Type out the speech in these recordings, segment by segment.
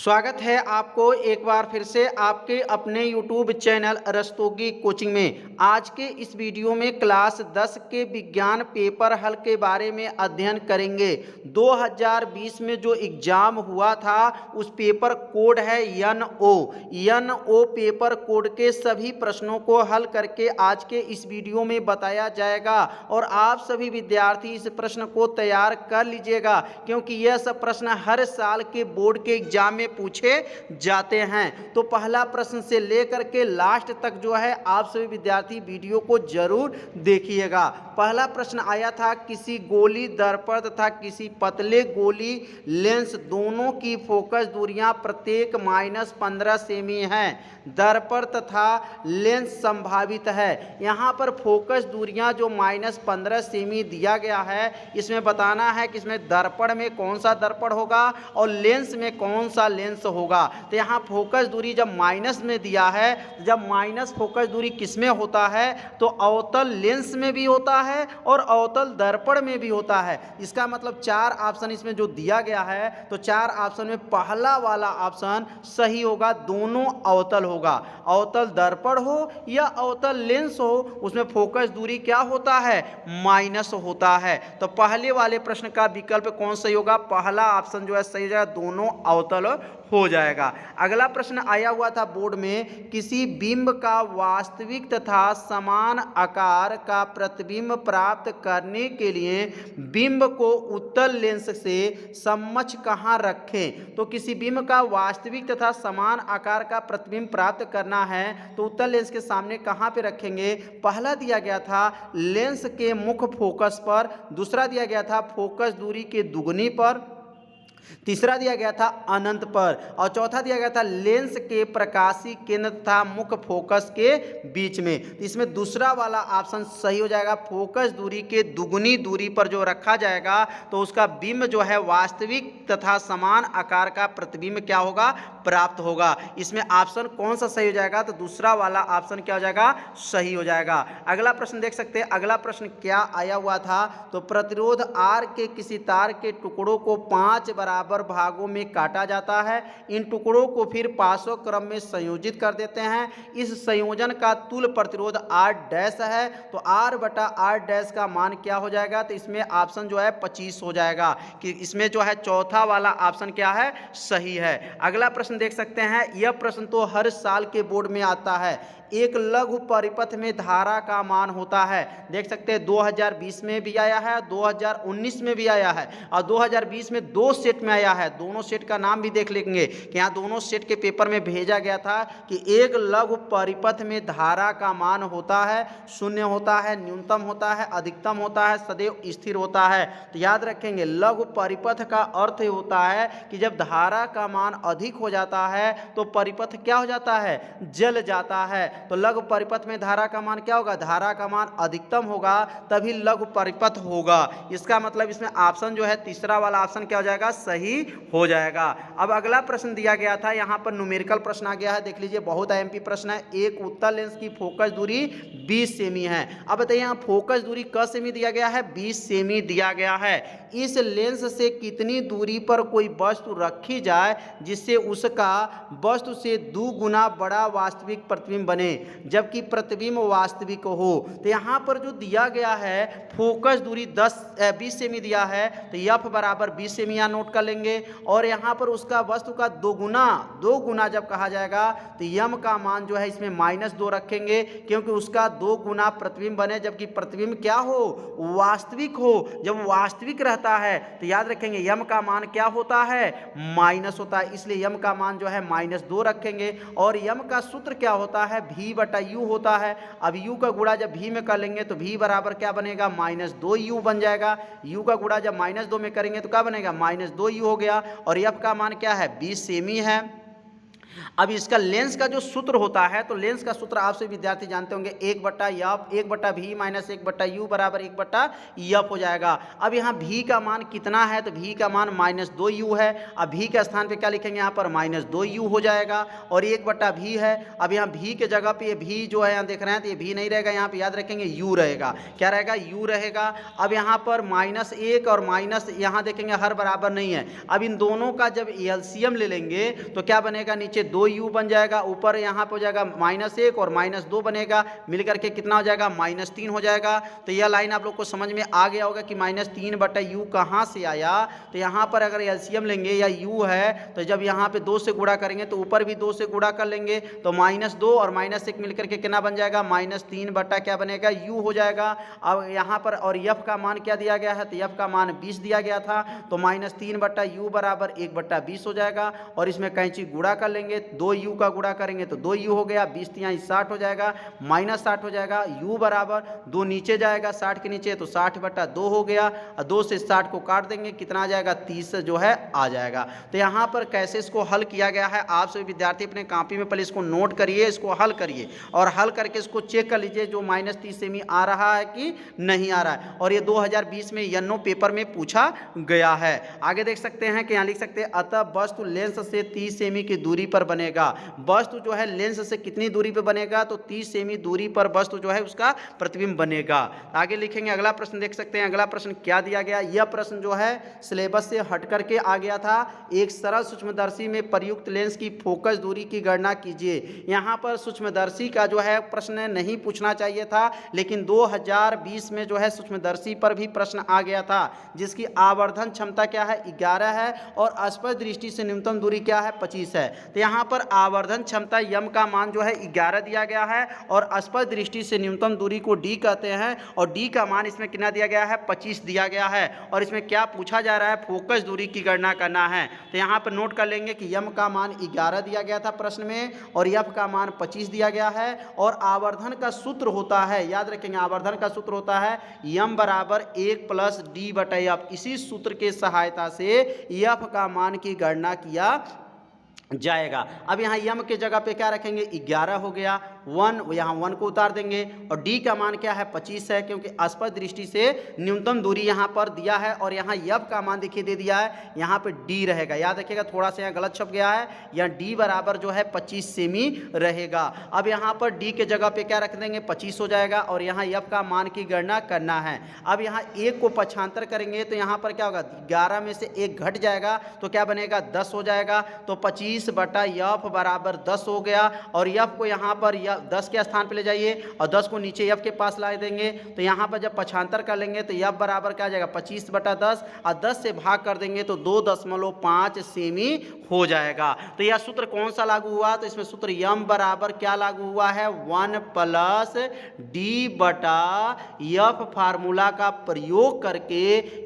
स्वागत है आपको एक बार फिर से आपके अपने YouTube चैनल रस्तोगी कोचिंग में। आज के इस वीडियो में क्लास 10 के विज्ञान पेपर हल के बारे में अध्ययन करेंगे। 2020 में जो एग्जाम हुआ था उस पेपर कोड है NO पेपर कोड के सभी प्रश्नों को हल करके आज के इस वीडियो में बताया जाएगा और आप सभी विद्यार्थी इस प्रश्न को तैयार कर लीजिएगा, क्योंकि यह सब प्रश्न हर साल के बोर्ड के एग्जाम में पूछे जाते हैं। तो पहला प्रश्न से लेकर के लास्ट तक जो है आप सभी विद्यार्थी वीडियो को जरूर देखिएगा। पहला प्रश्न आया था, किसी गोली दर्पण तथा किसी पतले गोली लेंस दोनों की फोकस दूरियां प्रत्येक -15 सेमी हैं। दर्पण तथा लेंस संभावित है। यहाँ पर फोकस दूरियां जो -15 सेमी दिया गया है, इसमें बताना है कि इसमें दर्पण में कौन सा दर्पण होगा और लेंस में कौन सा लेंस होगा। तो यहाँ फोकस दूरी जब माइनस में दिया है, जब माइनस फोकस दूरी किस में होता है तो अवतल लेंस में भी होता है और अवतल दर्पण में भी होता है। इसका मतलब 4 ऑप्शन इसमें जो दिया गया है तो 4 ऑप्शन में पहला वाला ऑप्शन सही होगा, दोनों अवतल होगा। अवतल दर्पण हो या अवतल लेंस हो, उसमें फोकस दूरी क्या होता है, माइनस होता है। तो पहले वाले प्रश्न का विकल्प कौन सही होगा, पहला ऑप्शन जो है सही हो जाएगा, दोनों अवतल हो जाएगा। अगला प्रश्न आया हुआ था बोर्ड में, किसी बिंब का वास्तविक तथा समान आकार का प्रतिबिंब प्राप्त करने के लिए बिंब को उत्तल लेंस से समक्ष कहां रखें। तो किसी बिंब का वास्तविक तथा समान आकार का प्रतिबिंब प्राप्त करना है तो उत्तल लेंस के सामने कहां पे रखेंगे। पहला दिया गया था लेंस के मुख्य फोकस पर, दूसरा दिया गया था फोकस दूरी के दुगुनी पर, तीसरा दिया गया था अनंत पर और चौथा दिया गया था लेंस के प्रकाशीय केंद्र तथा मुख्य फोकस के बीच में। इसमें दूसरा वाला ऑप्शन सही हो जाएगा, फोकस दूरी के दुगुनी दूरी पर जो रखा जाएगा तो उसका बिंब जो है वास्तविक तथा समान आकार का प्रतिबिंब क्या होगा, प्राप्त होगा। इसमें ऑप्शन कौन सा सही हो जाएगा, तो दूसरा वाला ऑप्शन क्या हो जाएगा, सही हो जाएगा। अगला प्रश्न देख सकते हैं, अगला प्रश्न क्या आया हुआ था, तो प्रतिरोध R के किसी तार के टुकड़ों को 5 बराबर भागों में काटा जाता है। इन टुकड़ों को फिर पार्श्व क्रम में संयोजित कर देते हैं। इस संयोजन का तुल्य प्रतिरोध R डैश है, तो R बटा R डैश का मान क्या हो जाएगा, तो इसमें ऑप्शन जो है 25 हो जाएगा, कि इसमें जो है चौथा वाला ऑप्शन क्या है, सही है। अगला प्रश्न देख सकते हैं, यह प्रश्न तो हर साल के बोर्ड में आता है। एक लघु परिपथ में धारा का मान होता है, देख सकते हैं 2020 में भी आया है, 2019 में भी आया है और 2020 में 2 सेट में आया है। दोनों सेट का नाम भी देख लेंगे कि यहाँ दोनों सेट के पेपर में भेजा गया था कि एक लघु परिपथ में धारा का मान होता है, शून्य होता है, न्यूनतम होता है, अधिकतम होता है, सदैव स्थिर होता है। तो याद रखेंगे, लघु परिपथ का अर्थ होता है कि जब धारा का मान अधिक हो जाता है तो परिपथ क्या हो जाता है, जल जाता है। तो लघु परिपथ में धारा का मान क्या होगा, धारा का मान अधिकतम होगा, तभी लघु परिपथ होगा। इसका मतलब इसमें ऑप्शन जो है तीसरा वाला ऑप्शन क्या हो जाएगा, सही हो जाएगा। अब अगला प्रश्न दिया गया था, यहाँ पर न्यूमेरिकल प्रश्न आ गया है, देख लीजिए, बहुत आईएमपी प्रश्न है। एक उत्तल लेंस की फोकस दूरी 20 सेमी है। अब बताइए यहाँ फोकस दूरी क सेमी दिया गया है, 20 सेमी दिया गया है। इस लेंस से कितनी दूरी पर कोई वस्तु रखी जाए जिससे उसका वस्तु से 2 गुना बड़ा वास्तविक प्रतिबिंब बने जबकि प्रतिबिंब वास्तविक हो। तो यहाँ पर जो दिया गया है फोकस दूरी 20 सेमी दिया है, तो F बराबर 20 सेमी यहाँ नोट कर लेंगे और यहाँ पर उसका वस्तु का 2 गुना जब कहा जाएगा तो M का मान जो है इसमें -2 रखेंगे, क्योंकि उसका 2 गुना प्रतिबिंब बने जबकि प्रतिबिंब क्या हो, वास्तविक हो। जब वास्तविक रहता है तो याद रखेंगे M का मान क्या होता है, माइनस होता है, इसलिए M का मान जो है -2 रखेंगे। और M का सूत्र क्या होता है, V बटा U होता है। अब U का गुणा जब V में कर लेंगे तो V बराबर क्या बनेगा, -2U बन जाएगा। U का गुणा जब -2 में करेंगे तो क्या बनेगा, -2U हो गया। और F का मान क्या है, 20 सेमी है। अब इसका लेंस का जो सूत्र होता है, तो लेंस का सूत्र आप सभी विद्यार्थी जानते होंगे, 1/v माइनस 1/u बराबर 1/f हो जाएगा। अब यहाँ v का मान कितना है, तो v का मान -2u है। अब v के स्थान पे क्या लिखेंगे, यहाँ पर -2u हो जाएगा और 1/v है। अब यहाँ v के जगह पे ये v जो है यहाँ देख रहे हैं, तो ये v नहीं रहेगा, यहाँ पे याद रखेंगे u रहेगा। क्या रहेगा, u रहेगा। अब यहाँ पर -1 और माइनस यहाँ देखेंगे हर बराबर नहीं है। अब इन दोनों का जब एलसीएम ले लेंगे तो क्या बनेगा, नीचे 2u बन जाएगा, ऊपर यहाँ पे हो जाएगा -1 और -2 बनेगा, मिलकर के कितना हो जाएगा, -3 हो जाएगा। तो यह लाइन आप लोग को समझ में आ गया होगा कि -3/u कहाँ से आया। तो यहाँ पर अगर एलसीएम लेंगे या u है, तो जब यहाँ पे 2 से गुणा करेंगे तो ऊपर भी 2 से गुणा कर लेंगे, तो -2 और -1 मिलकर के कितना बन जाएगा, -3 क्या बनेगा, u हो जाएगा। अब यहाँ पर और f का मान क्या दिया गया है, तो f का मान 20 दिया गया था, तो -3/u बराबर 1/20 हो जाएगा। और इसमें कैंची गुणा कर लेंगे, 2u का गुणा करेंगे तो 2u हो गया, 20 यहाँ 60 हो जाएगा, -60 हो जाएगा। u बराबर 2 नीचे जाएगा 60 के नीचे, तो 60/2 हो गया। 2 से 60 को काट देंगे, कितना आ जाएगा, 30 जो है आ जाएगा। तो यहाँ पर कैसे इसको हल किया गया है, आप सभी विद्यार्थी अपने कॉपी में पहले इसको नोट करिए, इसको हल करिए और हल करके इसको चेक कर लीजिए जो -30 सेमी आ रहा है कि नहीं आ रहा है। और ये 2020 में यन्नो पेपर में पूछा गया है। आगे देख सकते हैं कि यहाँ लिख सकते हैं, अतः वस्तु लेंस से 30 सेमी की दूरी पर बनेगा। वस्तु जो है लेंस से कितनी दूरी पर बनेगा, तो 30 सेमी दूरी पर वस्तु जो है उसका प्रतिबिंब बनेगा। आगे लिखेंगे, अगला प्रश्न देख सकते हैं, अगला प्रश्न क्या दिया गया। यह प्रश्न जो है सिलेबस से हट करके आ गया था। एक सरल सूक्ष्मदर्शी में प्रयुक्त लेंस की फोकस दूरी की गणना कीजिए। यहाँ पर सूक्ष्मदर्शी का जो है प्रश्न नहीं पूछना चाहिए था, लेकिन 2020 में जो है सूक्ष्मदर्शी पर भी प्रश्न आ गया था, जिसकी आवर्धन क्षमता क्या है, 11 है और स्पष्ट दृष्टि से न्यूनतम दूरी क्या है, 25 है। तो यहाँ पर आवर्धन क्षमता यम का मान जो है 11 दिया गया है और स्पष्ट दृष्टि से न्यूनतम दूरी को डी कहते हैं और डी का मान इसमें कितना दिया गया है, 25 दिया गया है। और इसमें क्या पूछा जा रहा है, फोकस दूरी की गणना करना है। तो यहाँ पर नोट कर लेंगे कि यम का मान 11 दिया गया था प्रश्न में और यफ का मान 25 दिया गया है। और आवर्धन का सूत्र होता है, याद रखेंगे, आवर्धन का सूत्र होता है यम बराबर 1 + d/f। इसी सूत्र के सहायता से यफ का मान की गणना किया जाएगा। अब यहाँ यम के जगह पे क्या रखेंगे, 11 हो गया, 1 यहाँ 1 को उतार देंगे और डी का मान क्या है, 25 है, क्योंकि स्पष्ट दृष्टि से न्यूनतम दूरी यहाँ पर दिया है। और यहाँ यफ का मान देखिए दे दिया है, यहाँ पे डी रहेगा, याद रखिएगा, थोड़ा सा यहाँ गलत छप गया है, यहाँ डी बराबर जो है 25 सेमी रहेगा। अब यहाँ पर डी के जगह पे क्या रख देंगे, 25 हो जाएगा और यहाँ यफ का मान की गणना करना है। अब यहाँ 1 को पक्षांतर करेंगे तो यहाँ पर क्या होगा, 11 में से 1 घट जाएगा तो क्या बनेगा, 10 हो जाएगा। तो 25/f बराबर 10 हो गया और यफ को यहाँ पर 10 के स्थान पे ले जाइए और 10 को नीचे यफ के पास ला देंगे। तो यहाँ पर जब पक्षांतर कर लेंगे तो यफ बराबर क्या आ जाएगा, 25/10 और 10 से भाग कर देंगे तो 2.5 सेमी हो जाएगा। तो यह सूत्र कौन सा लागू हुआ, तो इसमें सूत्र यम बराबर क्या लागू हुआ है, 1 + d/f फार्मूला का प्रयोग करके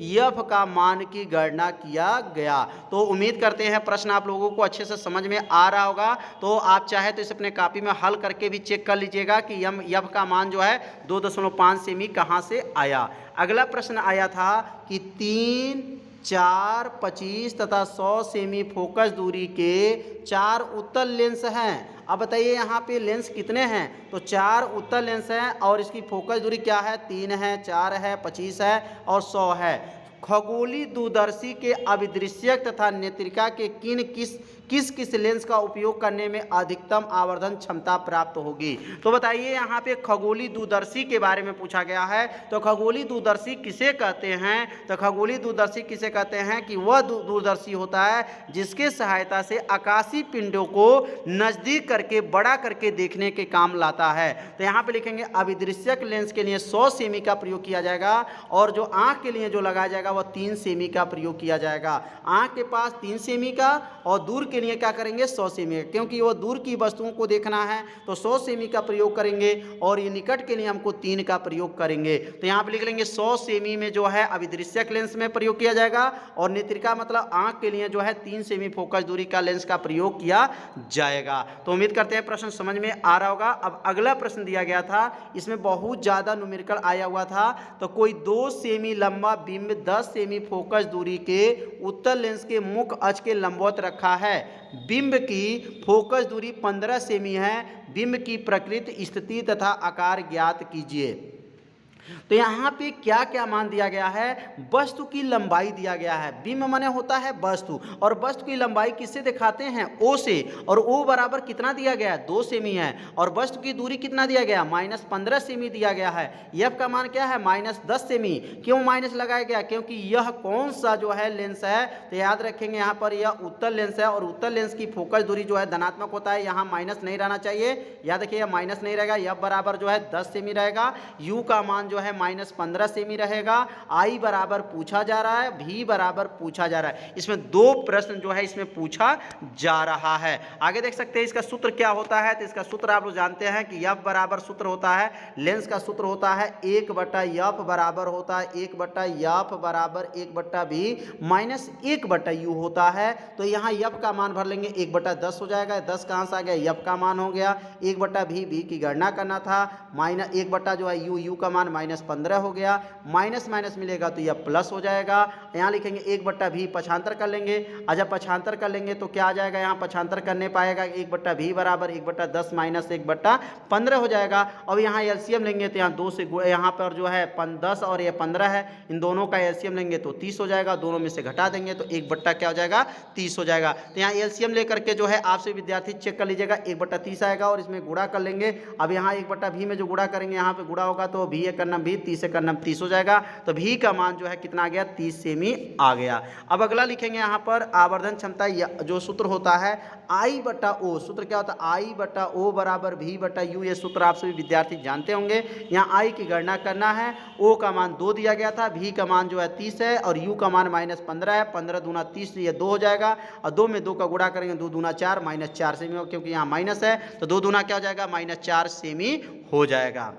यफ का मान की गणना किया गया। तो उम्मीद करते हैं प्रश्न आप लोगों को अच्छे से समझ में आ रहा होगा। तो आप चाहे तो इसे अपने कॉपी में हल करके भी चेक कर लीजिएगा कि यफ का मान जो है 2.5 सेमी कहाँ से आया। अगला प्रश्न आया था कि 3, 4, 25 तथा 100 सेमी फोकस दूरी के 4 उत्तल लेंस हैं। अब बताइए यहाँ पे लेंस कितने हैं, तो 4 उत्तल लेंस हैं और इसकी फोकस दूरी क्या है, 3 है, 4 है, 25 है और 100 है। खगोलीय दूरदर्शी के अभिदृश्यक तथा नेत्रिका के किस लेंस का उपयोग करने में अधिकतम आवर्धन क्षमता प्राप्त होगी। तो बताइए यहाँ पे खगोलीय दूरदर्शी के बारे में पूछा गया है। तो खगोलीय दूरदर्शी किसे कहते हैं, तो खगोलीय दूरदर्शी किसे कहते हैं कि वह दूरदर्शी होता है जिसके सहायता से आकाशीय पिंडों को नज़दीक करके बड़ा करके देखने के काम लाता है। तो यहाँ पे लिखेंगे अभिदृश्यक लेंस के लिए 100 सेमी का प्रयोग किया जाएगा और जो आँख के लिए जो लगाया जाएगा वह 3 सेमी का प्रयोग किया जाएगा। आँख के पास 3 सेमी का और दूर के लिए क्या करेंगे, 100 सेमी का, क्योंकि वो दूर की वस्तुओं को देखना है तो 100 सेमी का प्रयोग करेंगे और ये निकट के लिए हमको 3 का प्रयोग करेंगे। तो यहाँ पे लिख लेंगे 100 सेमी में जो है अभिदृश्यक लेंस में प्रयोग किया जाएगा और नेत्रिका मतलब आँख के लिए जो है 3 सेमी फोकस दूरी का लेंस का प्रयोग किया जाएगा। तो उम्मीद करते हैं प्रश्न समझ में आ रहा होगा। अब अगला प्रश्न दिया गया था, इसमें बहुत ज़्यादा न्यूमेरिकल आया हुआ था। तो कोई 2 सेमी लंबा बिंब 10 सेमी फोकस दूरी के उत्तल लेंस के मुख्य अक्ष के लंबवत रखा है। बिंब की फोकस दूरी 15 सेमी है। बिंब की प्रकृति, स्थिति तथा आकार ज्ञात कीजिए। तो यहाँ पे क्या क्या मान दिया गया है? वस्तु की लंबाई दिया गया है। बिंब माने होता है वस्तु, और वस्तु की लंबाई किससे दिखाते हैं? ओ से, और ओ बराबर कितना दिया गया है? 2 सेमी है। और वस्तु की दूरी कितना दिया गया? -15 सेमी दिया गया है। एफ का मान क्या है? -10 सेमी। क्यों माइनस लगाया गया? क्योंकि यह कौन सा जो है लेंस है, तो याद रखेंगे यहाँ पर यह उत्तल लेंस है, और उत्तल लेंस की फोकस दूरी जो है धनात्मक होता है, यहाँ माइनस नहीं रहना चाहिए। याद रखिए माइनस नहीं रहेगा। एफ बराबर जो है 10 सेमी रहेगा। यू का मान जो है -15 सेमी रहेगा। आई बराबर पूछा जा रहा है, भी बराबर पूछा जा रहा है। इसमें 2 प्रश्न जो है इसमें पूछा जा रहा है। आगे देख सकते हैं इसका सूत्र क्या होता है। तो इसका सूत्र आप लोग जानते हैं कि एफ बराबर सूत्र होता है, लेंस का सूत्र होता है 1/f बराबर होता है 1/f बराबर 1/v माइनस 1/u होता है। तो यहाँ एफ का मान भर लेंगे, 1/10 हो जाएगा। 10 कहाँ से आ गया? एफ का मान हो गया। 1/v, v की गणना करना था, माइनस 1 जो है u का मान -15 हो गया। माइनस माइनस मिलेगा तो यह प्लस हो जाएगा। यहाँ लिखेंगे 1/v, पक्षांतर कर लेंगे। जब पक्षांतर कर लेंगे तो क्या आ जाएगा? यहाँ पक्षांतर करने पाएगा 1/v बराबर 1/10 माइनस 1/15 हो जाएगा। अब यहाँ एलसीएम लेंगे तो यहाँ 2 से यहाँ पर जो है 10 और ये 15 है, इन दोनों का एलसीएम लेंगे तो 30 हो जाएगा। दोनों में से घटा देंगे तो 1 क्या हो जाएगा? 30 हो जाएगा। तो यहाँ एलसीएम लेकर के जो है आपसे विद्यार्थी चेक कर लीजिएगा, 1/30 आएगा और इसमें गुणा कर लेंगे। अब यहाँ 1/v में जो गुणा करेंगे, यहाँ पे गुणा होगा तो भी 1 करना 20, 30 से करना 30 हो जाएगा। तो भी का मान जो है कितना आ गया? 30 सेमी आ गया। अब अगला लिखेंगे यहाँ पर आवर्धन क्षमता, जो सूत्र होता है I/O। सूत्र क्या होता है? I/O बराबर V/U। ये सूत्र आप सभी विद्यार्थी जानते होंगे। यहाँ I की गणना करना है। O का मान 2 दिया गया था, V का मान जो है 30 है, और U का मान -15 है। 15 दूना 30, ये 2 हो जाएगा, और 2 में 2 का गुणा करेंगे, 2 दूना 4, -4 सेमी, क्योंकि यहाँ माइनस है तो 2 दूना क्या हो जाएगा? -4 सेमी हो जाएगा।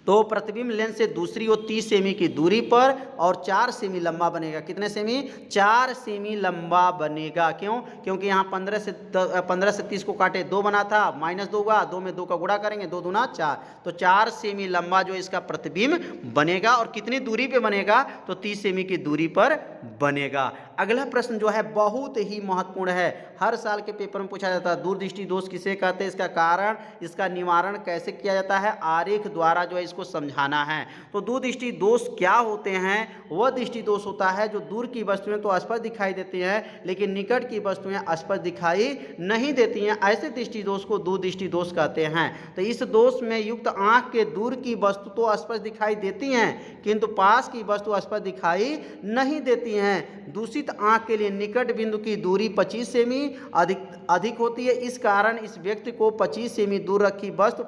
तो प्रतिबिंब लेंस से दूसरी ओर 30 सेमी की दूरी पर और 4 सेमी लंबा बनेगा। कितने सेमी? 4 सेमी लंबा बनेगा। क्यों? क्योंकि यहाँ 15 से 30 को काटे 2 बना था, -2 हुआ, 2 में 2 का गुणा करेंगे, 2 दूना 4, तो 4 सेमी लंबा जो इसका प्रतिबिंब बनेगा। और कितनी दूरी पे बनेगा? तो 30 सेमी की दूरी पर बनेगा। अगला प्रश्न जो है बहुत ही महत्वपूर्ण है, हर साल के पेपर में पूछा जाता है। दूरदृष्टि दोष किसे कहते हैं? इसका कारण, इसका निवारण कैसे किया जाता है? आरेख द्वारा जो है इसको समझाना है। तो दूरदृष्टि दोष क्या होते हैं? वह दृष्टि दोष होता है जो दूर की वस्तुएं तो स्पष्ट दिखाई देती हैं, लेकिन निकट की वस्तुएं स्पष्ट दिखाई नहीं देती हैं। ऐसे दृष्टि दोष को दूरदृष्टि दोष कहते हैं। तो इस दोष में युक्त आंख के दूर की वस्तु तो स्पष्ट दिखाई देती हैं, किंतु पास की वस्तु स्पष्ट दिखाई नहीं देती हैं। दूषित आंख के लिए निकट बिंदु की दूरी 25 सेमी अधिक होती है। इस कारण इस व्यक्ति को 25 सेमी दूर रखी वस्तु,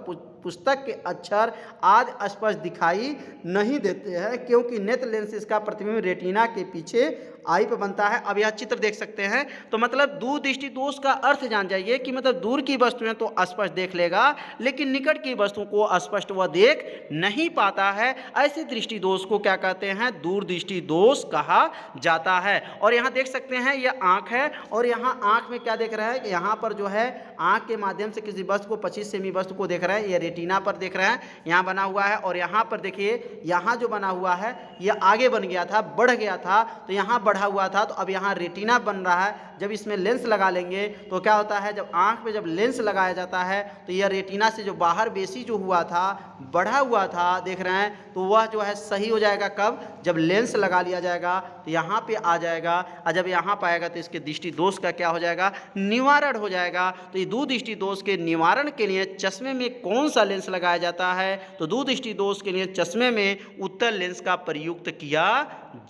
पुस्तक के अक्षर आदि स्पष्ट दिखाई नहीं देते हैं, क्योंकि नेत्र लेंस इसका प्रतिबिंब रेटिना के पीछे आई पे बनता है। अब यह चित्र देख सकते हैं। तो मतलब दूरदृष्टि दोष का अर्थ जान जाइए कि मतलब दूर की वस्तुएं तो स्पष्ट देख लेगा, लेकिन निकट की वस्तुओं को स्पष्ट वह देख नहीं पाता है। ऐसे दृष्टि दोष को क्या कहते हैं? दूरदृष्टि दोष कहा जाता है। और यहाँ देख सकते हैं यह आंख है, और यहाँ आंख में क्या देख रहा है कि यहाँ पर जो है आंख के माध्यम से किसी वस्तु को 25 सेमी वस्तु को देख रहा है, यह रेटिना पर देख रहा है, यहाँ बना हुआ है। और यहाँ पर देखिए, यहाँ जो बना हुआ है यह आगे बन गया था, बढ़ गया था, तो यहाँ बढ़ा हुआ था, तो अब यहाँ रेटिना बन रहा है। जब इसमें लेंस लगा लेंगे तो क्या होता है? जब आंख पे जब लेंस लगाया जाता है तो यह रेटिना से जो बाहर बेसी जो हुआ था, बढ़ा हुआ था, देख रहे हैं, तो वह जो है सही हो जाएगा। कब? जब लेंस लगा लिया जाएगा तो यहाँ पे आ जाएगा, और जब यहाँ पे आएगा तो इसके दृष्टि दोष का क्या हो जाएगा? निवारण हो जाएगा। तो ये दूरदृष्टि दोष के निवारण के लिए चश्मे में कौन सा लेंस लगाया जाता है? तो दूरदृष्टि दोष के लिए चश्मे में उत्तल लेंस का प्रयुक्त किया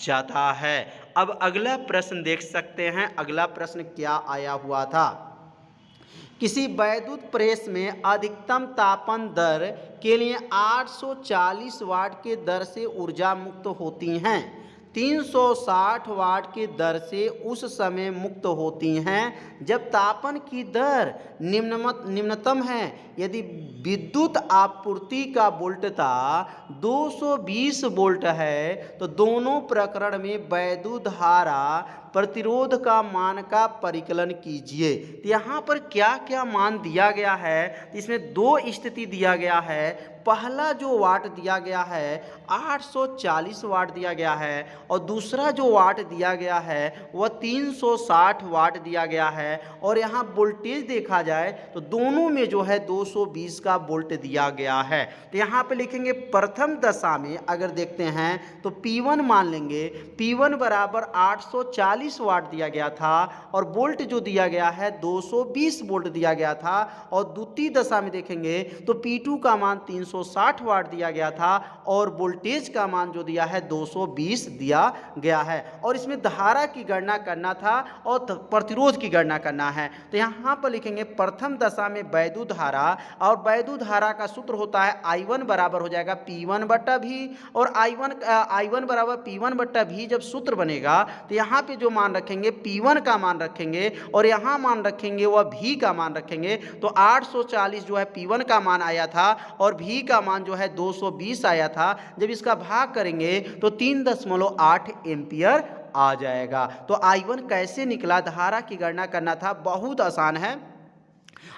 जाता है। अब अगला प्रश्न देख सकते हैं। अगला प्रश्न क्या आया हुआ था? किसी वैद्युत प्रेस में अधिकतम तापन दर के लिए 840 वाट के दर से ऊर्जा मुक्त होती हैं, 360 वाट की दर से उस समय मुक्त होती हैं जब तापन की दर निम्नतम है। यदि विद्युत आपूर्ति का वोल्टता 220 वोल्ट है तो दोनों प्रकरण में वैद्युत धारा प्रतिरोध का मान का परिकलन कीजिए। तो यहाँ पर क्या क्या मान दिया गया है, तो इसमें दो स्थिति दिया गया है। पहला जो वाट दिया गया है 840 वाट दिया गया है और दूसरा जो वाट दिया गया है वह 360 वाट दिया गया है। और यहाँ वोल्टेज देखा जाए तो दोनों में जो है 220 का वोल्ट दिया गया है। तो यहाँ पे लिखेंगे प्रथम दशा में अगर देखते हैं तो P1 मान लेंगे, P1 बराबर 840 वाट दिया गया था और वोल्ट जो दिया गया है 220 वोल्ट दिया गया था। और द्वितीय दशा में देखेंगे तो P2 का मान 360 वाट दिया गया था और वोल्टेज का मान जो दिया है 220 दिया गया है। और इसमें धारा की गणना करना था और प्रतिरोध की गणना करना है। तो यहाँ पर लिखेंगे प्रथम दशा में वैद्युत धारा, और वैद्युत धारा का सूत्र होता है I1 बराबर हो जाएगा P1 बट्टा V। और I1 बराबर P1 बट्टा V जब सूत्र बनेगा तो यहाँ पे जो मान रखेंगे P1 का मान रखेंगे और यहाँ मान रखेंगे वह V का मान रखेंगे। तो 840 जो है P1 का मान आया था और V का मान जो है 220 आया था। जब इसका भाग करेंगे तो 3.8 एम्पियर आ जाएगा। तो I1 कैसे निकला, धारा की गणना करना था, बहुत आसान है।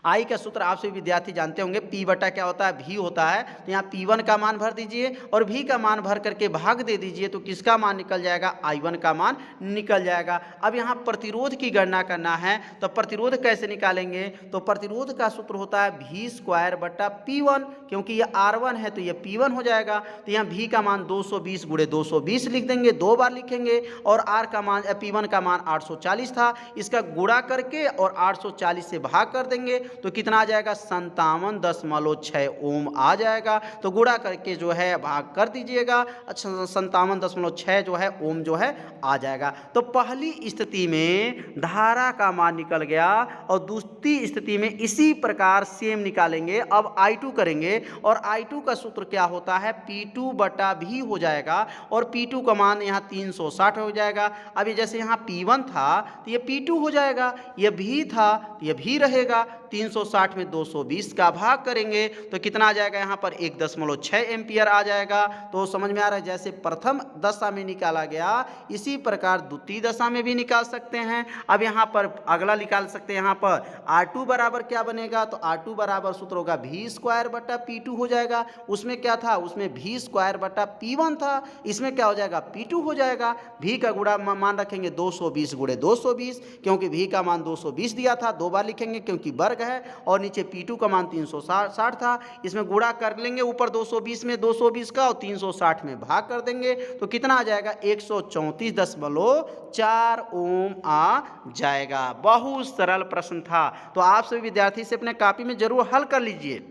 आई का सूत्र आप सभी विद्यार्थी जानते होंगे, P बटा क्या होता है, V होता है। तो यहाँ P1 का मान भर दीजिए और V का मान भर करके भाग दे दीजिए तो किसका मान निकल जाएगा, I1 का मान निकल जाएगा। अब यहाँ प्रतिरोध की गणना करना है तो प्रतिरोध कैसे निकालेंगे, तो प्रतिरोध का सूत्र होता है V स्क्वायर बटा P1, क्योंकि ये R1 है तो ये P1 हो जाएगा। तो यहाँ V का मान 220 गुणे 220 लिख देंगे, दो बार लिखेंगे। और R का मान P1 का मान 840 था, इसका गुणा करके और 840 से भाग कर देंगे तो कितना आ जाएगा, 57.6 ओम आ जाएगा। तो गुणा करके जो है भाग कर दीजिएगा, अच्छा 57.6 जो है ओम जो है आ जाएगा। तो पहली स्थिति में धारा का मान निकल गया और दूसरी स्थिति में इसी प्रकार सेम निकालेंगे। अब I2 करेंगे और I2 का सूत्र क्या होता है, P2 बटा V हो जाएगा और P2 का मान यहाँ 360 हो जाएगा। अभी जैसे यहाँ P1 था तो ये P2 हो जाएगा, ये V था तो ये V रहेगा। 360 में 220 का भाग करेंगे तो कितना आ जाएगा, यहाँ पर 1.6 एम्पियर आ जाएगा। तो समझ में आ रहा है, जैसे प्रथम दशा में निकाला गया इसी प्रकार द्वितीय दशा में भी निकाल सकते हैं। अब यहाँ पर अगला निकाल सकते हैं, यहाँ पर R2 बराबर क्या बनेगा, तो R2 बराबर सूत्र होगा V स्क्वायर बटा P2 हो जाएगा। उसमें क्या था, उसमें V स्क्वायर बटा P1 था, इसमें क्या हो जाएगा, P2 हो जाएगा। V का गुणा मान रखेंगे 220 गुणे 220, क्योंकि V का मान 220 दिया था, दो बार लिखेंगे क्योंकि वर्ग है। और नीचे P2 का मान 360 था, इसमें गुणा कर लेंगे ऊपर 220 में 220 का और 360 में भाग कर देंगे तो कितना आ जाएगा, 134.4 ओम आ जाएगा। बहुत सरल प्रश्न था, तो आप सभी विद्यार्थी से अपने कॉपी में जरूर हल कर लीजिए,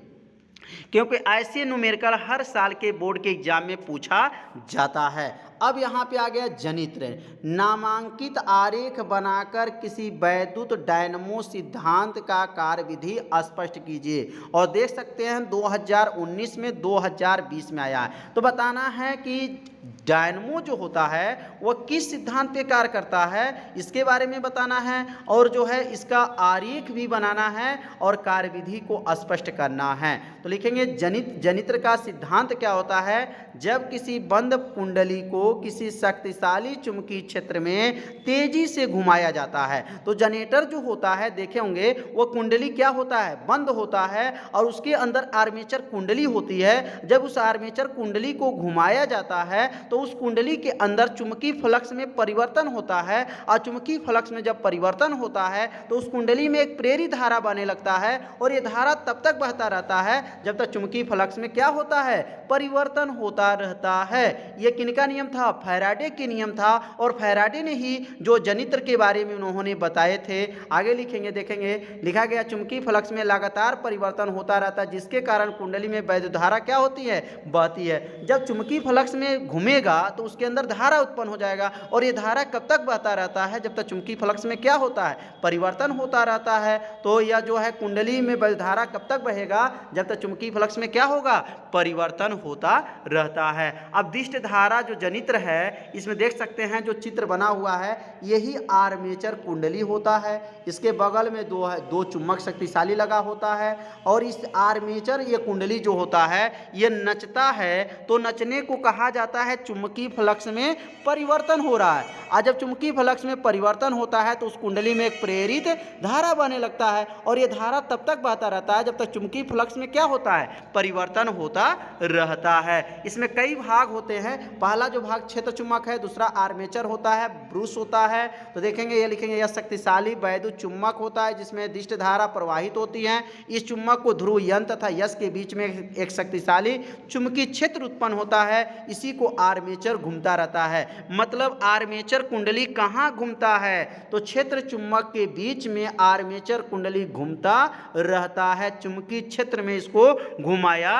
क्योंकि ऐसे न्यूमेरिकल हर साल के बोर्ड के एग्जाम में पूछा जाता है। अब यहाँ पे आ गया जनित्र। नामांकित आरेख बनाकर किसी वैद्युत डायनमो सिद्धांत का कार्यविधि स्पष्ट कीजिए। और देख सकते हैं 2019 में 2020 में आया है। तो बताना है कि डायनमो जो होता है वह किस सिद्धांत पे कार्य करता है, इसके बारे में बताना है। और जो है इसका आरेख भी बनाना है और कार्यविधि को स्पष्ट करना है। तो लिखेंगे जनित्र का सिद्धांत क्या होता है, जब किसी बंद कुंडली को किसी शक्तिशाली चुंबकीय क्षेत्र में तेजी से घुमाया जाता है। तो जनरेटर जो होता है देखे होंगे, वह कुंडली क्या होता है, बंद होता है और उसके अंदर आर्मेचर कुंडली होती है। जब उस आर्मेचर कुंडली को घुमाया जाता है तो उस कुंडली के अंदर चुंबकीय फ्लक्स में परिवर्तन होता है और चुंबकीय फ्लक्स में जब परिवर्तन होता है तो उस कुंडली में एक प्रेरित धारा बहने लगता है और ये धारा तब तक बहता रहता है जब तक चुंबकीय फ्लक्स में क्या होता है, परिवर्तन होता रहता है। यह किनका नियम था, फैराडे के नियम था और फैराडे ने ही जो जनित्र के बारे में उन्होंने बताए थे। आगे लिखेंगे, देखेंगे लिखा गया चुंबकीय फ्लक्स में लगातार परिवर्तन होता रहता है जिसके कारण कुंडली में वैद्युत धारा क्या होती है, बहती है। जब चुंबकीय फ्लक्स में घूमेगा तो उसके अंदर धारा उत्पन्न हो जाएगा और ये धारा कब तक बहता रहता है, जब तक चुंबकीय फ्लक्स में क्या होता है, परिवर्तन होता रहता है। तो यह जो है कुंडली में वैद्युत धारा कब तक बहेगा, जब तक चुंबकीय फ्लक्स में क्या होगा, परिवर्तन होता रहता है। अब दिष्ट धारा जो जनित्र चित्र है, इसमें देख सकते हैं जो चित्र बना हुआ है यही आर्मेचर कुंडली होता है। इसके बगल में दो चुंबक शक्तिशाली लगा होता है और इस आर्मेचर ये कुंडली जो होता है ये नचता है, तो नचने को कहा जाता है चुंबकीय फ्लक्स में परिवर्तन हो रहा है। और जब चुंबकीय फ्लक्स में परिवर्तन होता है तो उस कुंडली में एक प्रेरित धारा बहने लगता है और ये धारा तब तक बहता रहता है जब तक चुंबकीय फ्लक्स में क्या होता है, परिवर्तन होता रहता है। इसमें कई भाग होते हैं। पहला जो भाग क्षेत्र चुंबक है, दूसरा आर्मेचर होता है, ब्रूस होता है। तो देखेंगे ये लिखेंगे यह शक्तिशाली वैद्युत चुंबक होता है जिसमें निर्दिष्ट धारा प्रवाहित होती है। इस चुंबक को ध्रुव यन तथा यस के बीच में एक शक्तिशाली चुंबकीय क्षेत्र उत्पन्न होता है, इसी को आर्मेचर घूमता रहता है। मतलब आर्मेचर कुंडली कहाँ घूमता है, तो क्षेत्र चुंबक के बीच में आर्मेचर कुंडली घूमता रहता है, चुंबकीय क्षेत्र में इसको घुमाया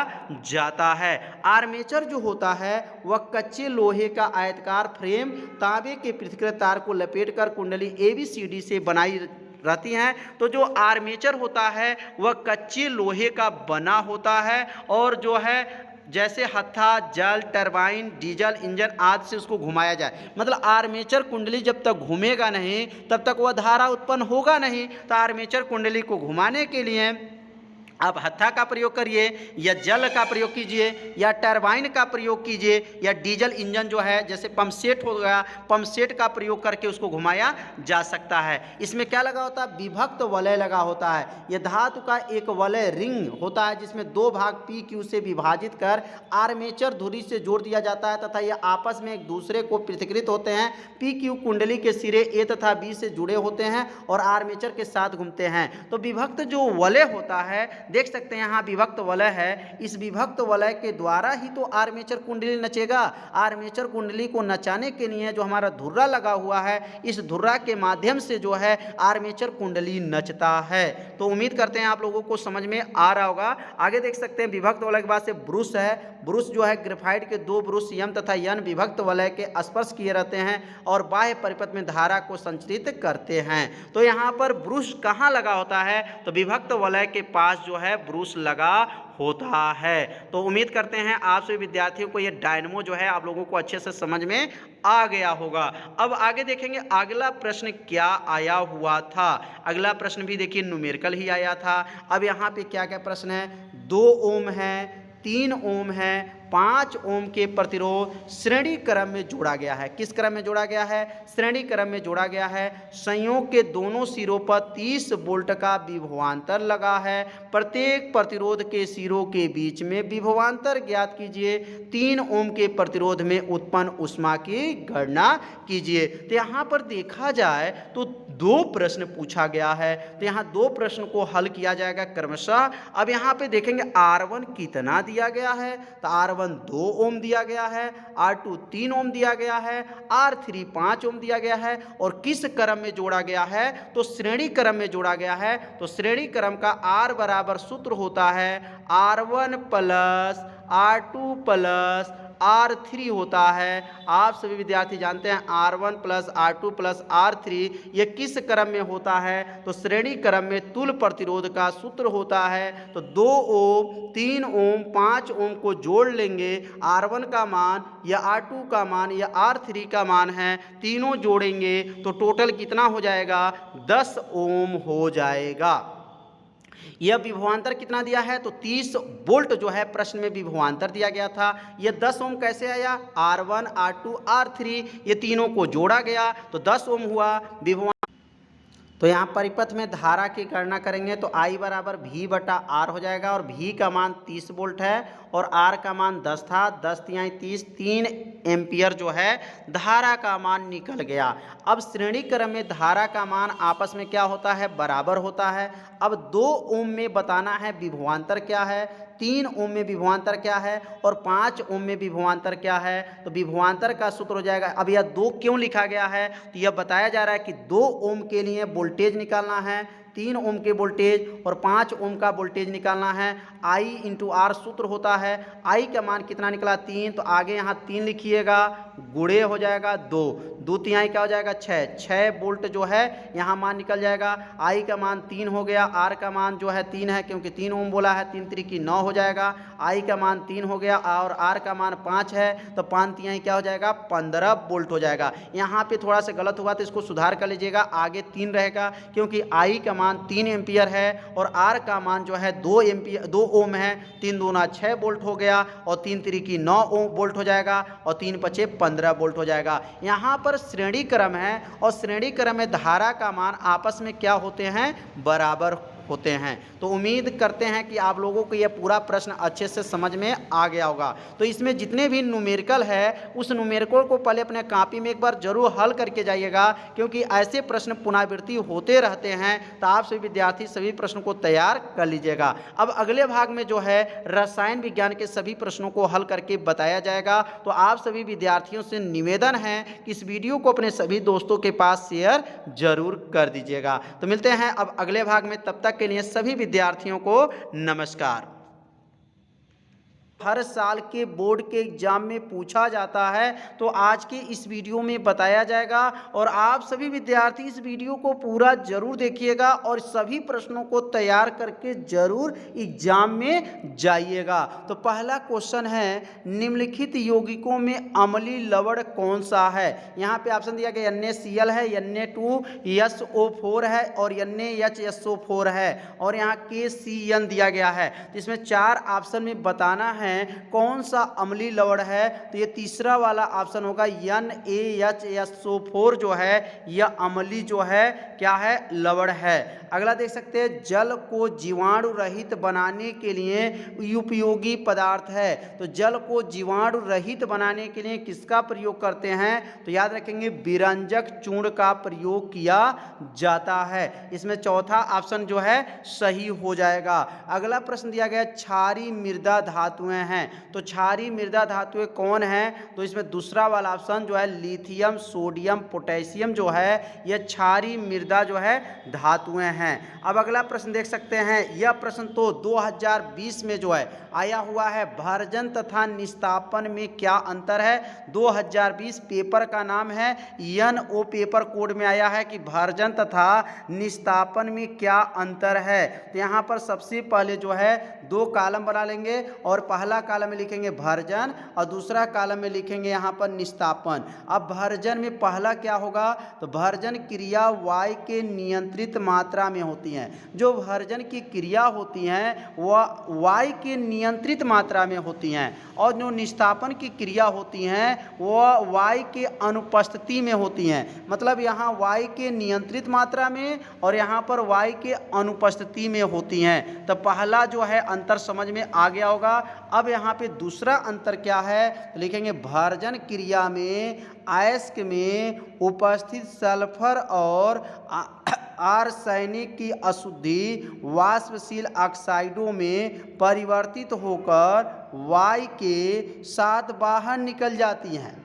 जाता है। आर्मेचर जो होता है वह कच्चे लोहे का आयताकार फ्रेम तांबे के पृथ्वी तार को लपेटकर कुंडली ABCD से बनाई रहती हैं। तो जो आर्मेचर होता है वह कच्चे लोहे का बना होता है और जो है जैसे हत्था, जल, टरबाइन, डीजल इंजन आदि से उसको घुमाया जाए। मतलब आर्मेचर कुंडली जब तक घूमेगा नहीं तब तक वह धारा उत्पन्न होगा नहीं। तो आर्मेचर कुंडली को घुमाने के लिए आप हत्था का प्रयोग करिए या जल का प्रयोग कीजिए या टरबाइन का प्रयोग कीजिए या डीजल इंजन जो है जैसे पंप सेट हो गया, पंप सेट का प्रयोग करके उसको घुमाया जा सकता है। इसमें क्या लगा होता है, विभक्त वलय लगा होता है। यह धातु का एक वलय रिंग होता है जिसमें दो भाग PQ से विभाजित कर आर्मेचर धुरी से जोड़ दिया जाता है तथा यह आपस में एक दूसरे को पृथक्कृत होते हैं। PQ कुंडली के सिरे A तथा B से जुड़े होते हैं और आर्मेचर के साथ घूमते हैं। तो विभक्त जो वलय होता है, देख सकते हैं यहाँ विभक्त वलय है, इस विभक्त वलय के द्वारा ही तो आर्मेचर कुंडली नचेगा। आर्मेचर कुंडली को नचाने के लिए जो हमारा धुर्रा लगा हुआ है, इस धुर्रा के माध्यम से जो है आर्मेचर कुंडली नचता है। तो उम्मीद करते हैं आप लोगों को समझ में आ रहा होगा। आगे देख सकते हैं विभक्त वलय के बाद से ब्रूस है। ब्रूस जो है ग्रेफाइट के दो ब्रूस यम तथा यन विभक्त वलय के स्पर्श किए रहते हैं और बाह्य परिपथ में धारा को संचरित करते हैं। तो यहाँ पर ब्रूस कहाँ लगा होता है, तो विभक्त वलय के पास जो है ब्रूस लगा होता है। तो उम्मीद करते हैं आप सभी विद्यार्थियों को ये डायनमो जो है आप लोगों को अच्छे से समझ में आ गया होगा। अब आगे देखेंगे अगला प्रश्न क्या आया हुआ था। अगला प्रश्न भी देखिए न्यूमेरिकल ही आया था। अब यहाँ पे क्या क्या प्रश्न है, 2 ओम है, 3 ओम है, 5 ओम के प्रतिरोध श्रेणी क्रम में जोड़ा गया है। किस क्रम में जोड़ा गया है, श्रेणी क्रम में जोड़ा गया है। संयोग के दोनों सिरों पर 30 वोल्ट का विभवांतर लगा है। प्रत्येक प्रतिरोध के सिरों के बीच में विभवांतर ज्ञात कीजिए। 3 ओम के प्रतिरोध में उत्पन्न ऊष्मा की गणना कीजिए। तो यहाँ पर देखा जाए तो 2 प्रश्न पूछा गया है। तो यहाँ 2 प्रश्न को हल किया जाएगा क्रमशः। अब यहाँ पे देखेंगे R1 कितना दिया गया है, तो R1 2 ओम दिया गया है, R2 3 ओम दिया गया है, R3 5 ओम दिया गया है और किस क्रम में जोड़ा गया है, तो श्रेणी क्रम में जोड़ा गया है। तो श्रेणी क्रम का R बराबर सूत्र होता है R1 plus R2 plus R3 होता है। आप सभी विद्यार्थी जानते हैं R1 plus R2 plus R3 ये किस क्रम में होता है, तो श्रेणी क्रम में तुल्य प्रतिरोध का सूत्र होता है। तो 2 ओम, 3 ओम, 5 ओम को जोड़ लेंगे, R1 का मान या R2 का मान या R3 का मान है, तीनों जोड़ेंगे तो टोटल कितना हो जाएगा, 10 ओम हो जाएगा। यह विभवांतर कितना दिया है, तो 30 वोल्ट जो है प्रश्न में विभवांतर दिया गया था। यह 10 ओम कैसे आया, R1 R2 R3 ये तीनों को जोड़ा गया तो 10 ओम हुआ विभवांतर। तो यहाँ परिपथ में धारा की गणना करेंगे तो I बराबर V बटा R हो जाएगा और V का मान 30 वोल्ट है और R का मान 10 था, 10 तिहाई 30, 3 एम्पियर जो है धारा का मान निकल गया। अब श्रेणी क्रम में धारा का मान आपस में क्या होता है, बराबर होता है। अब 2 ओम में बताना है विभवांतर क्या है, 3 ओम में विभवांतर क्या है और 5 ओम में विभवांतर क्या है। तो विभवांतर का सूत्र हो जाएगा, अब यह 2 क्यों लिखा गया है, तो यह बताया जा रहा है कि 2 ओम के लिए वोल्टेज निकालना है, 3 ओम के वोल्टेज और 5 ओम का वोल्टेज निकालना है। I इंटू आर सूत्र होता है, I का मान कितना निकला 3, तो आगे यहाँ 3 लिखिएगा, गुणे हो जाएगा 2, 2 तिहाई क्या हो जाएगा 6, 6 वोल्ट जो है यहाँ मान निकल जाएगा। I का मान 3 हो गया, R का मान जो है 3 है क्योंकि 3 ओम बोला है, 3 त्रिकी 9 हो जाएगा। I का मान 3 हो गया और R का मान 5 है, तो 5 तिहाई क्या हो जाएगा 15 वोल्ट हो जाएगा। यहाँ पे थोड़ा सा गलत हुआ तो इसको सुधार कर लीजिएगा, आगे 3 रहेगा क्योंकि I का मान 3 एम्पियर है और R का मान जो है 2 ओम है। 3 दूना 6 वोल्ट हो गया और 3 त्रिकी 9 वोल्ट हो जाएगा और 3 पचे 15 वोल्ट हो जाएगा। यहाँ पर श्रेणी क्रम है और श्रेणी क्रम में धारा का मान आपस में क्या होते हैं, बराबर होते हैं। तो उम्मीद करते हैं कि आप लोगों को यह पूरा प्रश्न अच्छे से समझ में आ गया होगा। तो इसमें जितने भी न्यूमेरिकल है उस न्यूमेरिकल को पहले अपने कॉपी में एक बार जरूर हल करके जाइएगा, क्योंकि ऐसे प्रश्न पुनरावृत्ति होते रहते हैं। तो आप सभी विद्यार्थी सभी प्रश्नों को तैयार कर लीजिएगा। अब अगले भाग में जो है रसायन विज्ञान के सभी प्रश्नों को हल करके बताया जाएगा। तो आप सभी विद्यार्थियों से निवेदन है कि इस वीडियो को अपने सभी दोस्तों के पास शेयर जरूर कर दीजिएगा। तो मिलते हैं अब अगले भाग में, तब तक के लिए सभी विद्यार्थियों को नमस्कार। हर साल के बोर्ड के एग्जाम में पूछा जाता है, तो आज के इस वीडियो में बताया जाएगा और आप सभी विद्यार्थी इस वीडियो को पूरा जरूर देखिएगा और सभी प्रश्नों को तैयार करके जरूर एग्जाम में जाइएगा। तो पहला क्वेश्चन है, निम्नलिखित यौगिकों में अम्लीय लवण कौन सा है। यहाँ पे ऑप्शन दिया गया NaCl है, Na2SO4 है और NaHSO4 है और यहाँ KCN दिया गया है। तो इसमें 4 ऑप्शन में बताना है कौन सा अम्लीय लवण है। तो ये तीसरा वाला ऑप्शन होगा, NaHSO4 जो है यह अम्लीय जो है क्या है, लवण है। अगला देख सकते हैं, जल को जीवाणु रहित बनाने के लिए उपयोगी पदार्थ है। तो जल को जीवाणु रहित बनाने के लिए किसका प्रयोग करते हैं, तो याद रखेंगे विरंजक चूर्ण का प्रयोग किया जाता है। इसमें चौथा ऑप्शन जो है सही हो जाएगा। अगला प्रश्न दिया गया, क्षारीय मृदा धातुएं हैं। तो क्षारीय मृदा धातुएं कौन है, तो इसमें दूसरा वाला ऑप्शन जो है लिथियम, सोडियम, पोटेशियम जो है यह क्षारीय मृदा जो है धातुएं हैं। अब अगला प्रश्न देख सकते हैं, यह प्रश्न तो 2020 में जो है आया हुआ है, भर्जन तथा निस्तापन में क्या अंतर है। 2020 पेपर का नाम है, NO पेपर कोड में आया है कि भर्जन तथा निस्तापन में क्या अंतर है। तो यहाँ पर सबसे पहले जो है 2 कॉलम बना लेंगे और पहला कॉलम में लिखेंगे भर्जन और दूसरा कॉलम में लिखेंगे यहाँ पर निस्तापन। अब भर्जन में पहला क्या होगा, तो भर्जन क्रिया वायु के नियंत्रित मात्रा में होती हैं। जो भर्जन की क्रिया होती हैं वह वायु के नियंत्रित मात्रा में होती हैं और जो निस्तापन की क्रिया होती हैं वह वायु के अनुपस्थिति में होती हैं। मतलब यहाँ वायु के नियंत्रित मात्रा में और यहाँ पर वायु के अनुपस्थिति में होती हैं। तो पहला जो है अंतर समझ में आ गया होगा। अब यहाँ पे दूसरा अंतर क्या है, तो लिखेंगे भर्जन क्रिया में अयस्क में उपस्थित सल्फर और आर्सेनिक की अशुद्धि वाष्पशील ऑक्साइडों में परिवर्तित होकर वायु के साथ बाहर निकल जाती हैं।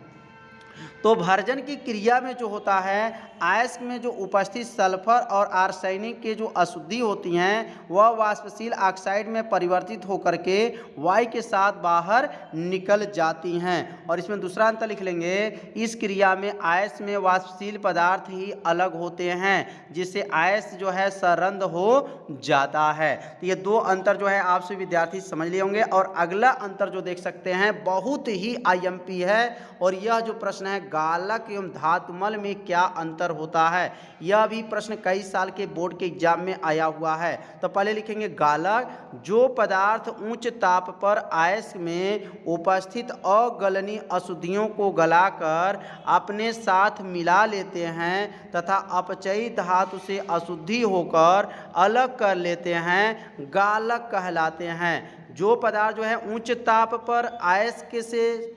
तो भर्जन की क्रिया में जो होता है अयस्क में जो उपस्थित सल्फर और आर्सेनिक के जो अशुद्धि होती हैं वह वाष्पशील ऑक्साइड में परिवर्तित होकर के वायु के साथ बाहर निकल जाती हैं। और इसमें दूसरा अंतर लिख लेंगे, इस क्रिया में अयस्क में वाष्पशील पदार्थ ही अलग होते हैं जिससे अयस्क जो है सरंध हो जाता है। तो ये 2 अंतर जो है आपसे विद्यार्थी समझ लिए होंगे। और अगला अंतर जो देख सकते हैं बहुत ही IMP है और यह जो प्रश्न है गालक एवं धातुमल में क्या अंतर होता है। यह भी प्रश्न कई साल के बोर्ड के एग्जाम में आया हुआ है। तो पहले लिखेंगे गालक, जो पदार्थ उच्च ताप पर अयस्क में उपस्थित अगलनीय अशुद्धियों को गलाकर अपने साथ मिला लेते हैं तथा अपचयी धातु से अशुद्धि होकर अलग कर लेते हैं, गालक कहलाते हैं। जो पदार्थ जो है उच्च ताप पर अयस्क से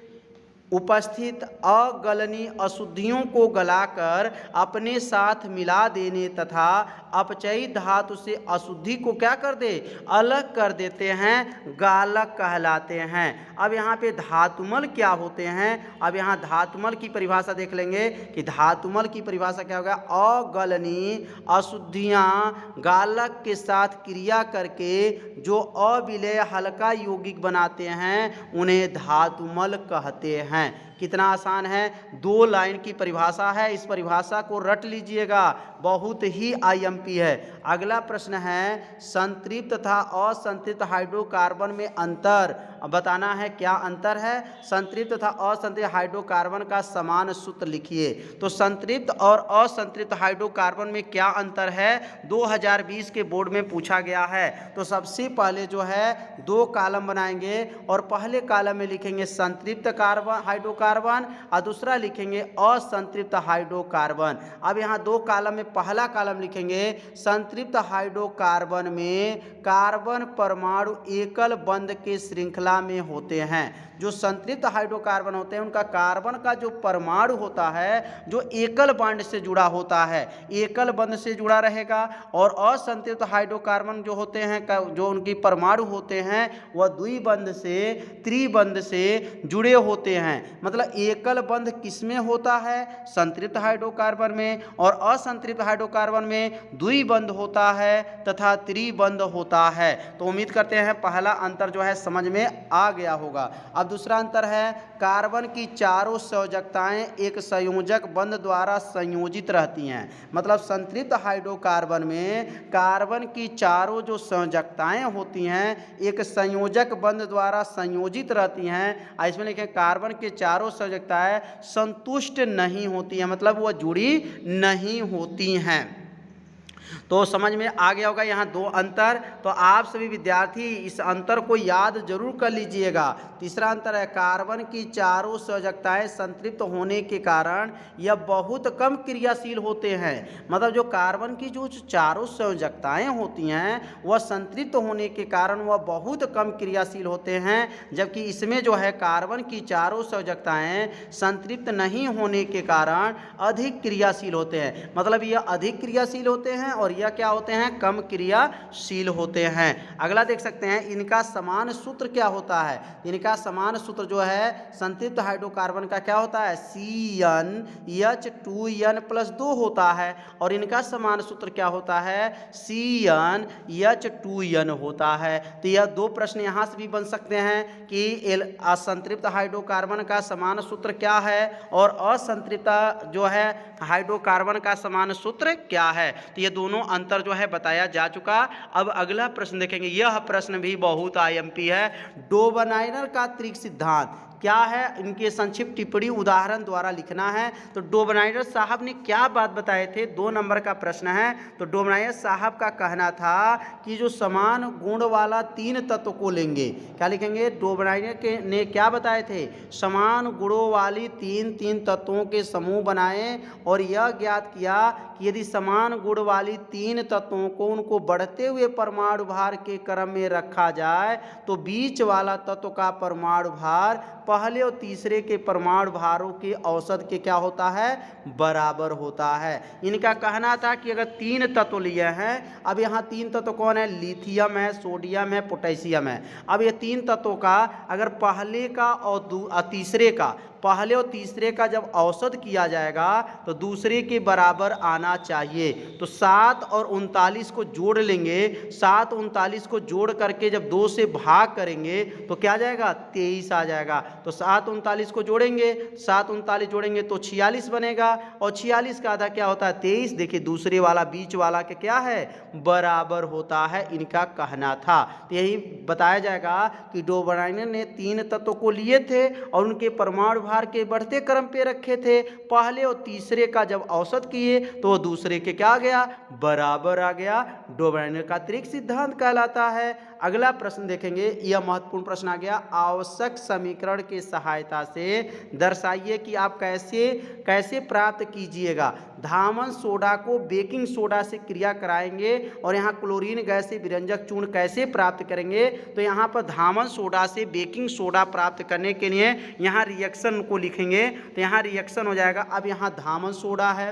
उपस्थित अगलनीय अशुद्धियों को गलाकर अपने साथ मिला देने तथा अपचयी धातु से अशुद्धि को क्या कर दे, अलग कर देते हैं, गालक कहलाते हैं। अब यहाँ पे धातुमल क्या होते हैं, अब यहाँ धातुमल की परिभाषा देख लेंगे कि धातुमल की परिभाषा क्या होगा, अगलनीय अशुद्धियाँ गालक के साथ क्रिया करके जो अविलेय हल्का यौगिक बनाते हैं उन्हें धातुमल कहते हैं। कितना आसान है, 2 लाइन की परिभाषा है, इस परिभाषा को रट लीजिएगा, बहुत ही आईएमपी है। अगला प्रश्न है, संतृप्त तथा असंतृप्त हाइड्रोकार्बन में अंतर बताना है। क्या अंतर है, संतृप्त तथा असंतृप्त हाइड्रोकार्बन का समान सूत्र लिखिए। तो संतृप्त और असंतृप्त हाइड्रोकार्बन में क्या अंतर है, 2020 के बोर्ड में पूछा गया है। तो सबसे पहले जो है 2 कॉलम बनाएंगे और पहले कॉलम में लिखेंगे संतृप्त कार्बन हाइड्रोकार्बन और दूसरा लिखेंगे असंतृप्त हाइड्रोकार्बन। अब यहाँ 2 कॉलम में पहला कॉलम लिखेंगे संतृप्त हाइड्रोकार्बन में कार्बन परमाणु एकल बंध के श्रृंखला में होते हैं। जो संतृप्त हाइड्रोकार्बन होते हैं उनका कार्बन का जो परमाणु होता है जो एकल बंध से जुड़ा होता है, एकल बंध से जुड़ा रहेगा। और असंतृप्त हाइड्रोकार्बन जो होते हैं जो उनकी परमाणु होते हैं वह द्विबंध से त्रिबंध से जुड़े होते हैं। मतलब एकल बंध किसमें होता है, संतृप्त हाइड्रोकार्बन में, और असंतृप्त हाइड्रोकार्बन में द्विबंध होता है तथा त्रिबंध होता है। तो उम्मीद करते हैं पहला अंतर जो है समझ में आ गया होगा। अब दूसरा अंतर है, कार्बन की चारों संयोजकताएं एक संयोजक बंध द्वारा संयोजित रहती हैं। मतलब संतृप्त हाइड्रोकार्बन में कार्बन की चारों जो संयोजकताएं होती हैं एक संयोजक बंध द्वारा संयोजित रहती हैं। इसमें लिखें कार्बन के चारों संयोजकताएं संतुष्ट नहीं होती हैं, मतलब वह जुड़ी नहीं होती हैं। तो समझ में आ गया होगा यहाँ 2 अंतर। तो आप सभी विद्यार्थी इस अंतर को याद जरूर कर लीजिएगा। तीसरा अंतर है, कार्बन की चारों संयोजकताएं संतृप्त होने के कारण यह बहुत कम क्रियाशील होते हैं। मतलब जो कार्बन की जो चारों संयोजकताएं होती हैं वह संतृप्त होने के कारण वह बहुत कम क्रियाशील होते हैं, जबकि इसमें जो है कार्बन की चारों संयोजकताएं संतृप्त नहीं होने के कारण अधिक क्रियाशील होते हैं। मतलब यह अधिक क्रियाशील होते हैं और यह क्या होते हैं, कम क्रियाशील होते हैं। अगला देख सकते हैं, इनका समान सूत्र क्या होता है। इनका समान सूत्र जो है संतृप्त हाइड्रोकार्बन का क्या होता है, CnH2n+2 होता है, और इनका समान सूत्र क्या होता है, CnH2n होता है। तो यह 2 प्रश्न यहाँ से भी बन सकते हैं कि असंतृप्त हाइड्रोकार्बन का समान सूत्र क्या है और असंतृप्त जो है हाइड्रोकार्बन का समान सूत्र क्या है। तो ये दोनों अंतर जो है बताया जा चुका। अब अगला प्रश्न देखेंगे, यह प्रश्न भी बहुत आईएमपी है। डोबनाइनर का त्रिक सिद्धांत क्या है, इनके संक्षिप्त टिप्पणी उदाहरण द्वारा लिखना है। तो डोबनाइनर साहब ने क्या बात बताए थे, 2 नंबर का प्रश्न है। तो डोबनाइनर साहब का कहना था कि जो समान गुण वाला 3 तत्व को लेंगे, क्या लिखेंगे, डोबनाइनर ने क्या बताए थे, समान गुणों वाली 3 तत्वों के समूह बनाए और यह ज्ञात किया कि यदि समान गुण वाली 3 तत्वों को उनको बढ़ते हुए परमाणु भार के क्रम में रखा जाए तो बीच वाला तत्व का परमाणु भार पहले और तीसरे के परमाणु भारों के औसत के क्या होता है, बराबर होता है। इनका कहना था कि अगर 3 तत्व लिए हैं, अब यहाँ 3 तत्व कौन है, लिथियम है, सोडियम है, पोटेशियम है। अब ये 3 तत्वों का अगर पहले का और तीसरे का, पहले और तीसरे का जब औसत किया जाएगा तो दूसरे के बराबर आना चाहिए। तो 7 और 39 को जोड़ लेंगे, 7 39 को जोड़ करके जब 2 से भाग करेंगे तो क्या आ जाएगा, 23 आ जाएगा। तो 7 39 को जोड़ेंगे, 7 39 जोड़ेंगे तो 46 बनेगा, और 46 का आधा क्या होता है, 23। देखिए दूसरे वाला बीच वाला के क्या है, बराबर होता है, इनका कहना था। तो यही बताया जाएगा कि डोबनाइनर ने 3 तत्वों को लिए थे और उनके परमाणु भार के बढ़ते क्रम पे रखे थे। पहले और तीसरे का जब औसत किए तो वो दूसरे के क्या आ गया, बराबर आ गया। डोबनाइनर का त्रिक सिद्धांत कहलाता है। अगला प्रश्न देखेंगे, यह महत्वपूर्ण प्रश्न आ गया। आवश्यक समीकरण की सहायता से दर्शाइए कि आप कैसे प्राप्त कीजिएगा। धामन सोडा को बेकिंग सोडा से क्रिया कराएंगे और यहाँ क्लोरीन गैस से विरंजक चूर्ण कैसे प्राप्त करेंगे। तो यहाँ पर धामन सोडा से बेकिंग सोडा प्राप्त करने के लिए यहाँ रिएक्शन को लिखेंगे, तो यहाँ रिएक्शन हो जाएगा। अब यहाँ धामन सोडा है,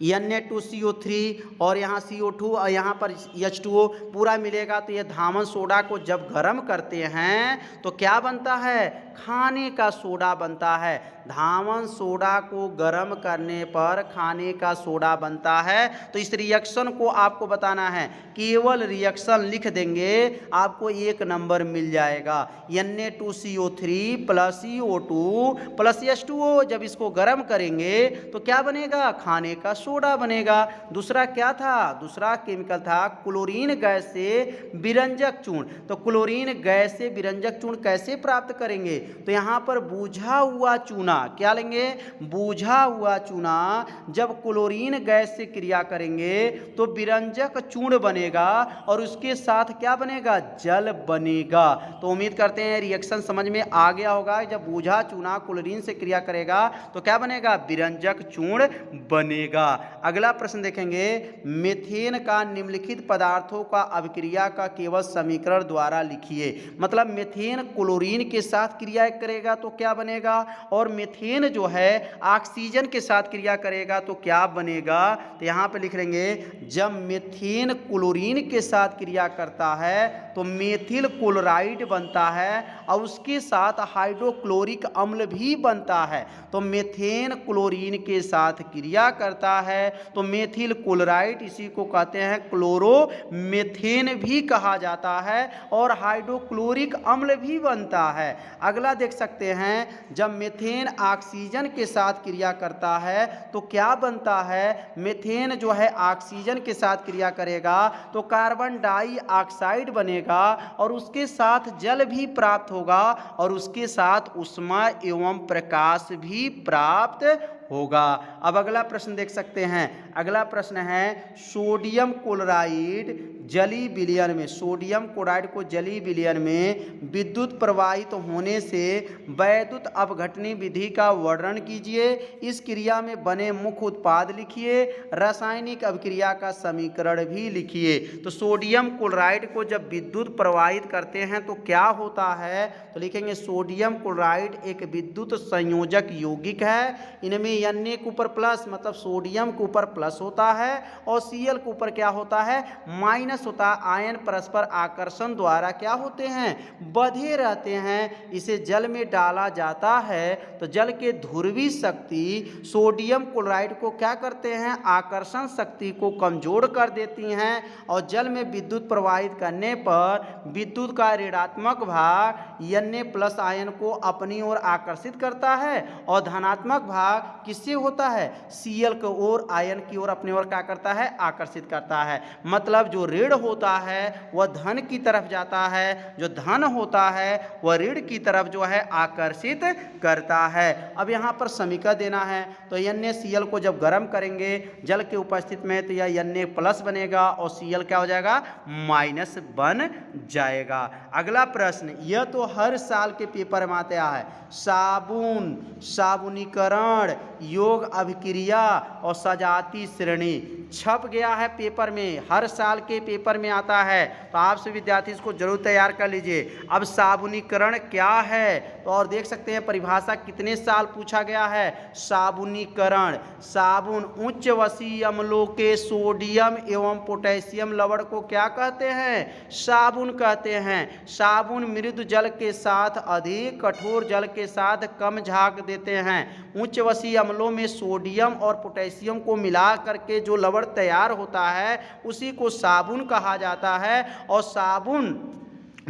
Na2CO3 और यहाँ CO2 और यहाँ पर H2O पूरा मिलेगा। तो ये धामन सोडा को जब गर्म करते हैं तो क्या बनता है, खाने का सोडा बनता है। धामन सोडा को गर्म करने पर खाने का सोडा बनता है। तो इस रिएक्शन को आपको बताना है, केवल रिएक्शन लिख देंगे आपको 1 नंबर मिल जाएगा। Na2CO3 plus CO2 plus H2O, जब इसको गर्म करेंगे तो क्या बनेगा, खाने का सोडा बनेगा। दूसरा क्या था, दूसरा केमिकल था क्लोरीन गैस से विरंजक चूर्ण। तो क्लोरीन गैस से विरंजक चूर्ण कैसे प्राप्त करेंगे, तो यहाँ पर बूझा हुआ चूना, क्या लेंगे, बूझा हुआ चूना। जब क्लोरीन गैस से क्रिया करेंगे तो विरंजक चूर्ण बनेगा और उसके साथ क्या बनेगा, जल बनेगा। तो उम्मीद करते हैं रिएक्शन समझ में आ गया होगा। जब बूझा चूना क्लोरीन से क्रिया करेगा तो क्या बनेगा, विरंजक चूर्ण बनेगा। अगला प्रश्न देखेंगे, मीथेन का निम्नलिखित पदार्थों का अभिक्रिया का केवल समीकरण द्वारा लिखिए। मतलब मीथेन क्लोरीन के साथ क्रिया करेगा तो क्या बनेगा, और मीथेन जो है ऑक्सीजन के साथ क्रिया करेगा तो क्या बनेगा। तो यहाँ पे लिख लेंगे, जब मीथेन क्लोरीन के साथ क्रिया करता है तो मेथिल क्लोराइड बनता है और उसके साथ हाइड्रोक्लोरिक अम्ल भी बनता है। तो मीथेन क्लोरीन के साथ क्रिया करता है तो मेथिल क्लोराइड, इसी को कहते हैं क्लोरोमीथेन भी कहा जाता है, और हाइड्रोक्लोरिक अम्ल भी बनता है। अगला देख सकते हैं, जब मीथेन ऑक्सीजन के साथ क्रिया करता है तो क्या बनता है, मीथेन जो है ऑक्सीजन के साथ क्रिया करेगा तो कार्बन डाइऑक्साइड बनेगा और उसके साथ जल भी प्राप्त होगा और उसके साथ ऊष्मा एवं प्रकाश भी प्राप्त होगा। अब अगला प्रश्न देख सकते हैं। अगला प्रश्न है, सोडियम क्लोराइड जलीय विलयन में, सोडियम क्लोराइड को जलीय विलयन में विद्युत प्रवाहित होने से वैद्युत अपघटनी विधि का वर्णन कीजिए। इस क्रिया में बने मुख्य उत्पाद लिखिए, रासायनिक अभिक्रिया का समीकरण भी लिखिए। तो सोडियम क्लोराइड को जब विद्युत प्रवाहित करते हैं तो क्या होता है, तो लिखेंगे सोडियम क्लोराइड एक विद्युत संयोजक यौगिक है। इनमें Na के ऊपर प्लस, मतलब सोडियम के ऊपर प्लस होता है और Cl के ऊपर क्या होता है, माइनस होता है। आयन परस्पर आकर्षण द्वारा क्या होते हैं, बंधे रहते हैं। इसे जल में डाला जाता है तो जल के ध्रुवीय शक्ति सोडियम क्लोराइड को क्या करते हैं, आकर्षण शक्ति को कमजोर कर देती हैं और जल में विद्युत प्रवाहित करने पर विद्युत का ऋणात्मक भाग Na प्लस आयन को अपनी ओर आकर्षित करता है और धनात्मक भाग किससे होता है, Cl की ओर, आयन की ओर, अपनी ओर क्या करता है, आकर्षित करता है। मतलब जो ऋण होता है वह धन की तरफ जाता है, जो धन होता है वह ऋण की तरफ जो है आकर्षित करता है। अब यहाँ पर समीकरण देना है, तो NaCl को जब गर्म करेंगे जल के उपस्थित में तो यह Na प्लस बनेगा और Cl क्या हो जाएगा, माइनस बन जाएगा। अगला प्रश्न, यह तो हर साल के पेपर में आता है, साबुन, साबुनीकरण, योग अभिक्रिया और सजाती श्रेणी छप गया है पेपर में, हर साल के पेपर में आता है। तो आप सभी विद्यार्थी इसको जरूर तैयार कर लीजिए। अब साबुनीकरण क्या है, तो और देख सकते हैं परिभाषा कितने साल पूछा गया है। साबुनीकरण, साबुन उच्च वसीय अम्लों के सोडियम एवं पोटेशियम लवण को क्या कहते हैं, साबुन कहते हैं। साबुन मृदु जल के साथ अधिक, कठोर जल के साथ कम झाग देते हैं। उच्च वसीय अम्लों में सोडियम और पोटेशियम को मिला करके जो लवण तैयार होता है उसी को साबुन कहा जाता है। और साबुन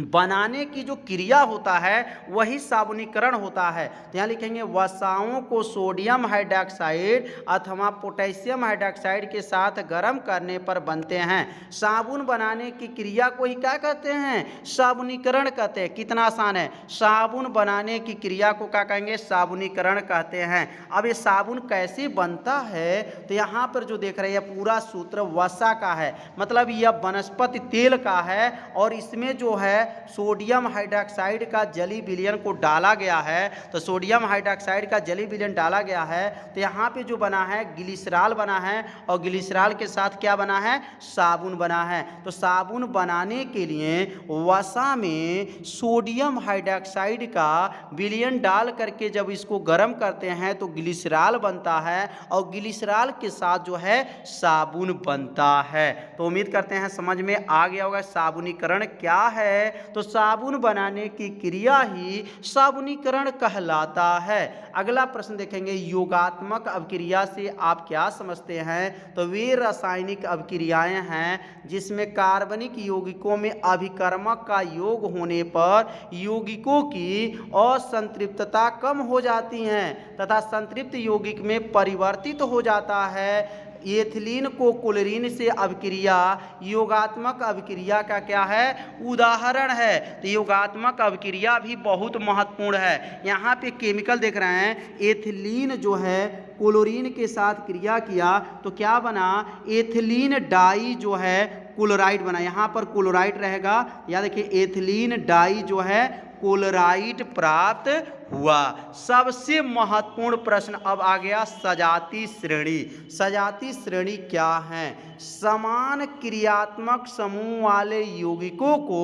बनाने की जो क्रिया होता है वही साबुनीकरण होता है। तो यहाँ लिखेंगे वसाओं को सोडियम हाइड्रॉक्साइड अथवा पोटेशियम हाइड्रॉक्साइड के साथ गर्म करने पर बनते हैं। साबुन बनाने की क्रिया को ही क्या कहते हैं? साबुनीकरण कहते हैं। कितना आसान है, साबुन बनाने की क्रिया को क्या कहेंगे? साबुनीकरण कहते हैं। अब ये साबुन कैसे बनता है, तो यहाँ पर जो देख रहे हैं पूरा सूत्र वसा का है, मतलब यह वनस्पति तेल का है और इसमें जो है सोडियम हाइड्रॉक्साइड का जली विलयन को डाला गया है। तो सोडियम हाइड्रॉक्साइड का जली विलयन डाला गया है, तो यहाँ पे जो बना है ग्लिसरॉल बना है और ग्लिसरॉल के साथ क्या बना है? साबुन बना है। तो साबुन बनाने के लिए वसा में सोडियम हाइड्रॉक्साइड का विलयन डाल करके जब इसको गर्म करते हैं तो ग्लिसरॉल बनता है और ग्लिसरॉल के साथ जो है साबुन बनता है। तो उम्मीद करते हैं समझ में आ गया होगा साबुनीकरण क्या है। तो साबुन बनाने की क्रिया ही साबुनीकरण कहलाता है। अगला प्रश्न देखेंगे, योगात्मक अभिक्रिया से आप क्या समझते हैं? तो वे रासायनिक अभिक्रियाएं हैं जिसमें कार्बनिक यौगिकों में अभिकर्मक का योग होने पर यौगिकों की असंतृप्तता कम हो जाती है तथा संतृप्त यौगिक में परिवर्तित हो जाता है। एथिलीन को क्लोरीन से अभिक्रिया योगात्मक अभिक्रिया का क्या है? उदाहरण है। तो योगात्मक अभिक्रिया भी बहुत महत्वपूर्ण है। यहाँ पे केमिकल देख रहे हैं, एथिलीन जो है क्लोरीन के साथ क्रिया किया तो क्या बना? एथिलीन डाई जो है क्लोराइड बना। यहाँ पर क्लोराइड रहेगा, या देखिए एथिलीन डाई जो है क्लोराइड प्राप्त हुआ। सबसे महत्वपूर्ण प्रश्न अब आ गया, सजाती श्रेणी। सजाती श्रेणी क्या है? समान क्रियात्मक समूह वाले यौगिकों को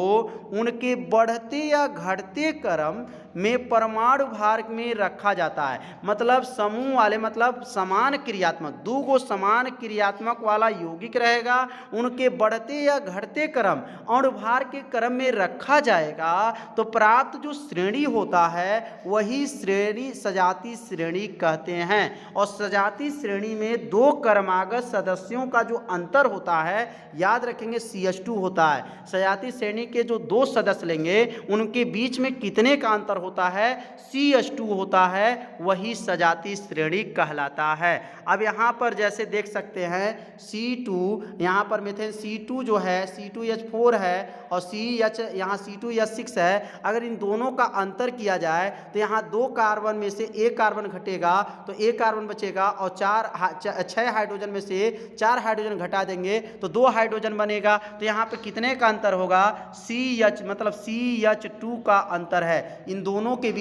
उनके बढ़ते या घटते क्रम में परमाणु भार में रखा जाता है। मतलब समूह वाले मतलब समान क्रियात्मक, दो गो समान क्रियात्मक वाला यौगिक रहेगा, उनके बढ़ते या घटते क्रम अणुभार के क्रम में रखा जाएगा तो प्राप्त जो श्रेणी होता है वही श्रेणी सजाती श्रेणी कहते हैं। और सजाती श्रेणी में दो क्रमागत सदस्यों का जो अंतर होता है, याद रखेंगे CH2 होता है। सजाती श्रेणी के जो दो सदस्य लेंगे उनके बीच में कितने का अंतर होता है? CH2 होता है, वही सजाती श्रेणी कहलाता है। अब यहाँ पर जैसे देख सकते हैं C2, यहाँ पर मीथेन C2 जो है C2H4 है और CH यहाँ C2H6 है। अगर इन दोनों का अंतर किया जाए तो यहाँ दो कार्बन में से एक कार्बन घटेगा तो एक कार्बन बचेगा और 6 हाइड्रोजन में से 4 हाइड्रोजन घटा देंगे तो 2 हाइड्रोजन बनेगा। तो यहाँ पे कितने का अंतर होगा? CH मतलब CH2 का अंतर है। इन दोनों के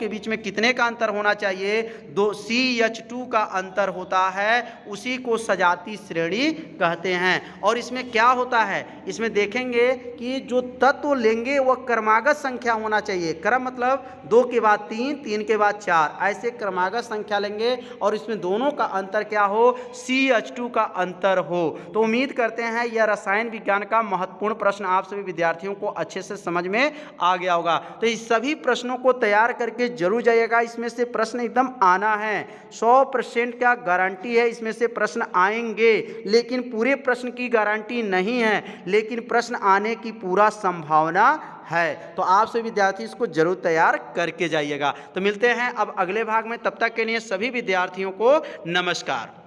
बीच में कितने का अंतर होना चाहिए? 2 CH2 का अंतर होता है, उसी को सजाती श्रेणी कहते हैं। और इसमें क्या होता है, इसमें देखेंगे कि जो तत्व लेंगे वह क्रमागत संख्या होना चाहिए। क्रम मतलब 2 के बाद 3, 3 के बाद 4, ऐसे क्रमागत संख्या लेंगे और इसमें दोनों का अंतर क्या हो? CH2 का अंतर हो। तो उम्मीद करते हैं यह रसायन विज्ञान का महत्वपूर्ण प्रश्न आप सभी विद्यार्थियों को अच्छे से समझ में आ गया होगा। तो इस सभी प्रश्नों को तैयार करके जरूर जाइएगा, इसमें से प्रश्न एकदम आना है। 100% का गारंटी है इसमें से प्रश्न आएंगे, लेकिन पूरे प्रश्न की गारंटी नहीं है, लेकिन प्रश्न आने की पूरा संभावना है। तो आप सभी विद्यार्थी इसको जरूर तैयार करके जाइएगा। तो मिलते हैं अब अगले भाग में, तब तक के लिए सभी विद्यार्थियों को नमस्कार।